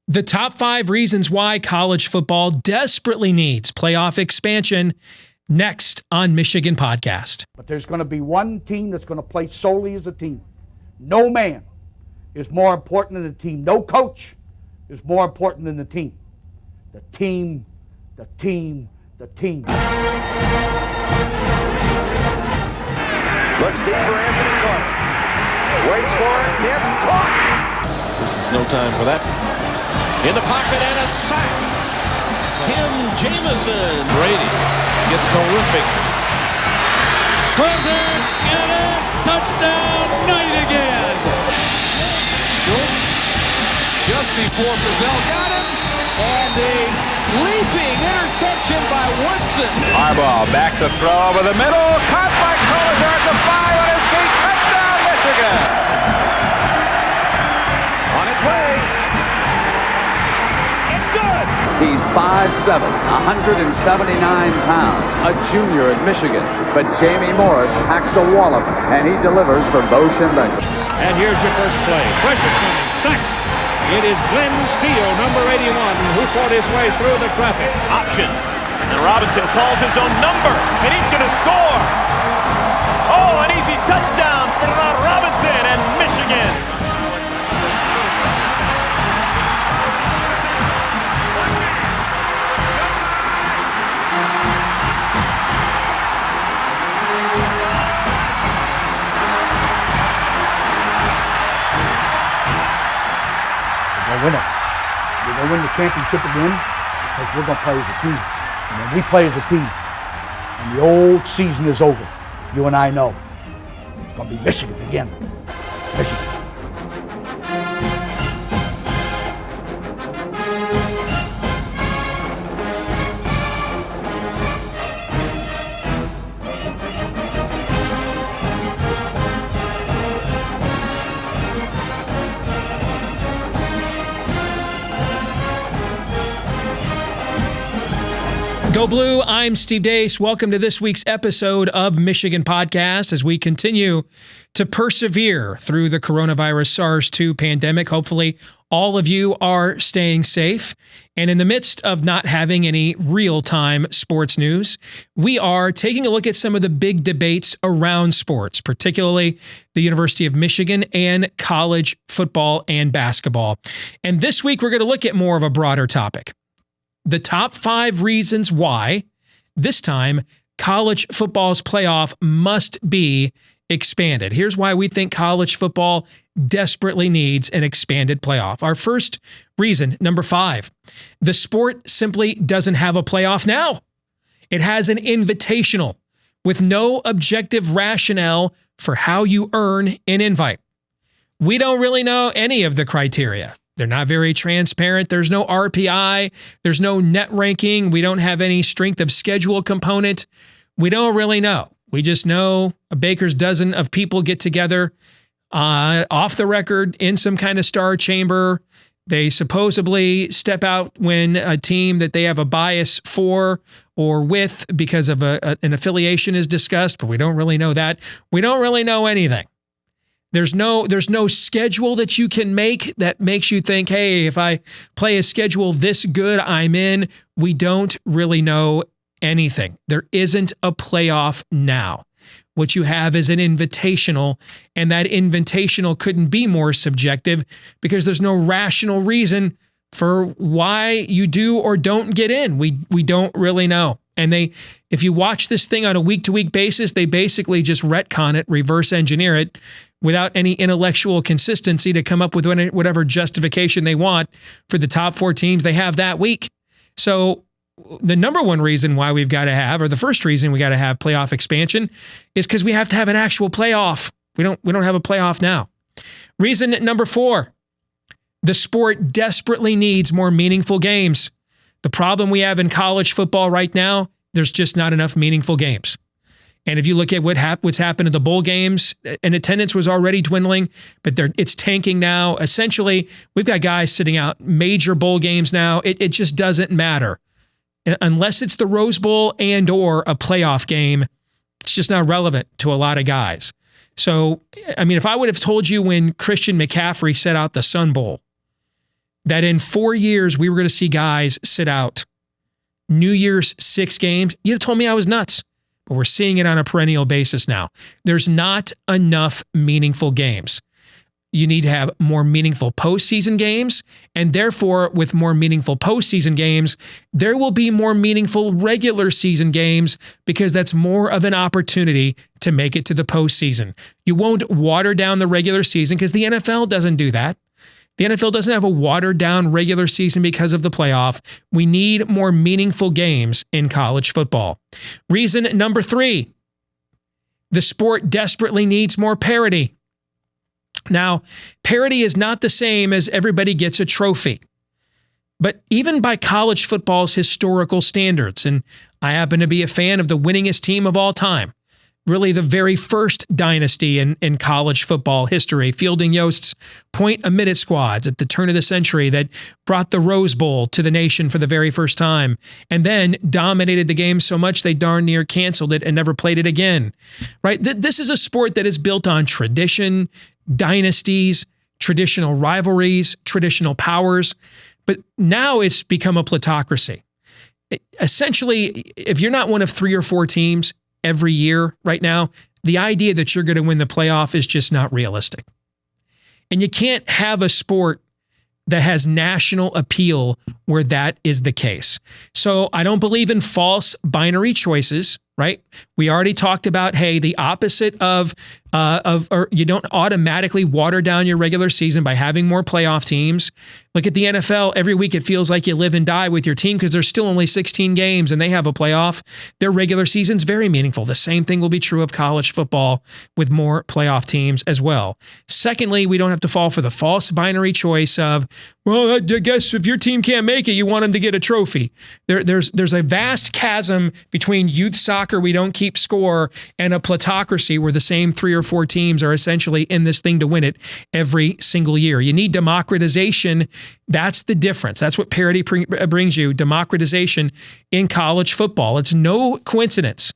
The top 5 reasons why college football desperately needs playoff expansion, next on Michigan Podcast. But there's going to be one team that's going to play solely as a team. No man is more important than the team. No coach is more important than the team. The team, the team, the team. Looks deep for Anthony Clark. Waits for it. Hit. Caught. This is no time for that. In the pocket and a sack. Tim Jamison. Brady gets terrific. Throws it and a touchdown. Knight again. Schultz just before Brazil got him. And a leaping interception by Woodson. Harbaugh back to throw over the middle. Caught by Collier at the 5 on his feet. Touchdown, Michigan. On its way. It's good. He's 5'7", 179 pounds, a junior at Michigan. But Jamie Morris packs a wallop, and he delivers for Bo Schembechler. And here's your first play. Pressure coming. Sack. It is Glenn Steele, number 81, who fought his way through the traffic. Option. And Robinson calls his own number, and he's going to score. Oh, an easy touchdown for Robinson and Michigan. Win it. We're going to win the championship again because we're going to play as a team. And when we play as a team and the old season is over, you and I know it's going to be Michigan again. Michigan. Go Blue, I'm Steve Deace. Welcome to this week's episode of Michigan Podcast as we continue to persevere through the coronavirus SARS-2 pandemic. Hopefully, all of you are staying safe. And in the midst of not having any real-time sports news, we are taking a look at some of the big debates around sports, particularly the University of Michigan and college football and basketball. And this week, we're going to look at more of a broader topic. The top 5 reasons why, this time, college football's playoff must be expanded. Here's why we think college football desperately needs an expanded playoff. Our first reason, number 5, the sport simply doesn't have a playoff now. It has an invitational with no objective rationale for how you earn an invite. We don't really know any of the criteria. They're not very transparent. There's no RPI. There's no net ranking. We don't have any strength of schedule component. We don't really know. We just know a baker's dozen of people get together off the record in some kind of star chamber. They supposedly step out when a team that they have a bias for or with because of an affiliation is discussed, but we don't really know that. We don't really know anything. There's no schedule that you can make that makes you think, hey, if I play a schedule this good, I'm in. We don't really know anything. There isn't a playoff now. What you have is an invitational, and that invitational couldn't be more subjective because there's no rational reason for why you do or don't get in. We don't really know. And if you watch this thing on a week-to-week basis, they basically just retcon it, reverse engineer it without any intellectual consistency to come up with whatever justification they want for the top 4 teams they have that week. So the number one reason why we've got to have, or the first reason we got to have playoff expansion is because we have to have an actual playoff. We don't have a playoff now. Reason number 4, the sport desperately needs more meaningful games. The problem we have in college football right now, there's just not enough meaningful games. And if you look at what's happened in the bowl games, and attendance was already dwindling, but it's tanking now. Essentially, we've got guys sitting out major bowl games now. It just doesn't matter. Unless it's the Rose Bowl and or a playoff game, it's just not relevant to a lot of guys. So, I mean, if I would have told you when Christian McCaffrey set out the Sun Bowl that in 4 years we were going to see guys sit out New Year's 6 games, you'd have told me I was nuts. But we're seeing it on a perennial basis now. There's not enough meaningful games. You need to have more meaningful postseason games, and therefore, with more meaningful postseason games, there will be more meaningful regular season games because that's more of an opportunity to make it to the postseason. You won't water down the regular season because the NFL doesn't do that. The NFL doesn't have a watered down regular season because of the playoff. We need more meaningful games in college football. Reason number 3, the sport desperately needs more parity. Now, parity is not the same as everybody gets a trophy. But even by college football's historical standards, and I happen to be a fan of the winningest team of all time, really the very first dynasty in college football history, Fielding Yost's point-a-minute squads at the turn of the century that brought the Rose Bowl to the nation for the very first time, and then dominated the game so much they darn near canceled it and never played it again. Right? This is a sport that is built on tradition, dynasties, traditional rivalries, traditional powers, but now it's become a plutocracy. Essentially, if you're not one of 3 or 4 teams every year right now, the idea that you're going to win the playoff is just not realistic. And you can't have a sport that has national appeal where that is the case. So I don't believe in false binary choices, right? We already talked about, hey, the opposite of you don't automatically water down your regular season by having more playoff teams. Look at the NFL. Every week it feels like you live and die with your team because there's still only 16 games and they have a playoff. Their regular season's very meaningful. The same thing will be true of college football with more playoff teams as well. Secondly, we don't have to fall for the false binary choice of, well, I guess if your team can't make it, you want them to get a trophy. There's a vast chasm between youth soccer, we don't keep score, and a plutocracy where the same 3 or 4 teams are essentially in this thing to win it every single year. You need democratization. That's the difference. That's what parity brings you, democratization in college football. It's no coincidence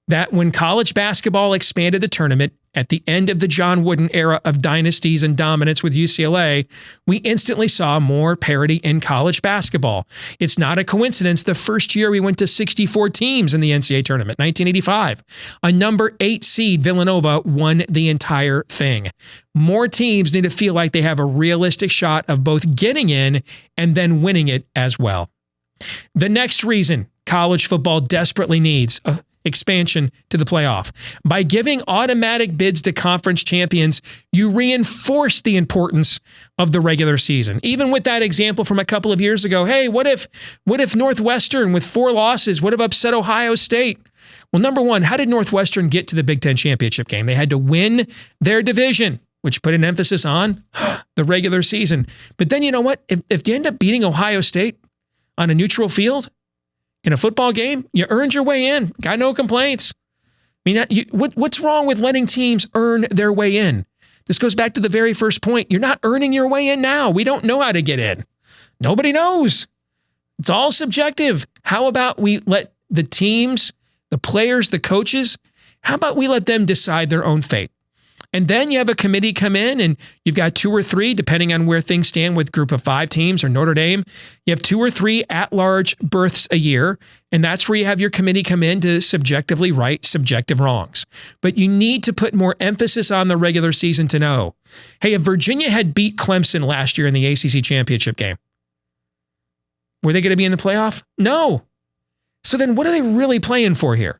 that when college basketball expanded the tournament at the end of the John Wooden era of dynasties and dominance with UCLA, we instantly saw more parity in college basketball. It's not a coincidence. The first year we went to 64 teams in the NCAA tournament, 1985. A number 8 seed, Villanova, won the entire thing. More teams need to feel like they have a realistic shot of both getting in and then winning it as well. The next reason college football desperately needs expansion to the playoff. By giving automatic bids to conference champions, you reinforce the importance of the regular season. Even with that example from a couple of years ago, hey, what if Northwestern with 4 losses would have upset Ohio State? Well, number one, how did Northwestern get to the Big Ten championship game? They had to win their division, which put an emphasis on the regular season. But then you know what? If you end up beating Ohio State on a neutral field, in a football game, you earned your way in. Got no complaints. I mean, what's wrong with letting teams earn their way in? This goes back to the very first point. You're not earning your way in now. We don't know how to get in. Nobody knows. It's all subjective. How about we let the teams, the players, the coaches, how about we let them decide their own fate? And then you have a committee come in and you've got 2 or 3, depending on where things stand with group of 5 teams or Notre Dame. You have 2 or 3 at-large berths a year. And that's where you have your committee come in to subjectively right subjective wrongs. But you need to put more emphasis on the regular season to know, hey, if Virginia had beat Clemson last year in the ACC championship game, were they going to be in the playoff? No. So then what are they really playing for here?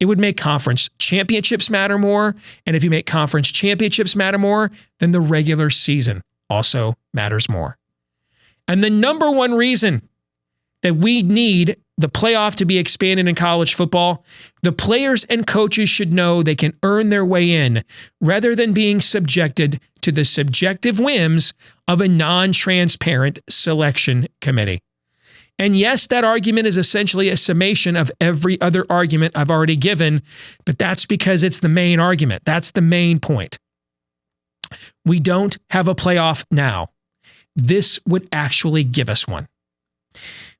It would make conference championships matter more. And if you make conference championships matter more, then the regular season also matters more. And the number one reason that we need the playoff to be expanded in college football, the players and coaches should know they can earn their way in rather than being subjected to the subjective whims of a non-transparent selection committee. And yes, that argument is essentially a summation of every other argument I've already given, but that's because it's the main argument. That's the main point. We don't have a playoff now. This would actually give us one.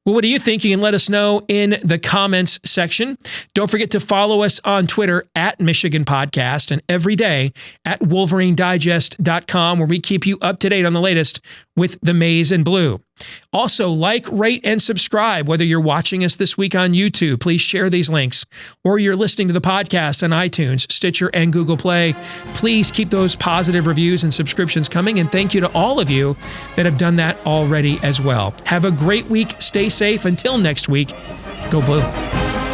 Well, what do you think? You can let us know in the comments section. Don't forget to follow us on Twitter at Michigan Podcast and every day at WolverineDigest.com, where we keep you up to date on the latest with the maize and blue. Also, like, rate, and subscribe, whether you're watching us this week on YouTube. Please share these links, or you're listening to the podcast on iTunes, Stitcher, and Google Play. Please keep those positive reviews and subscriptions coming, and thank you to all of you that have done that already as well. Have a great week. Stay safe. Until next week, go Blue.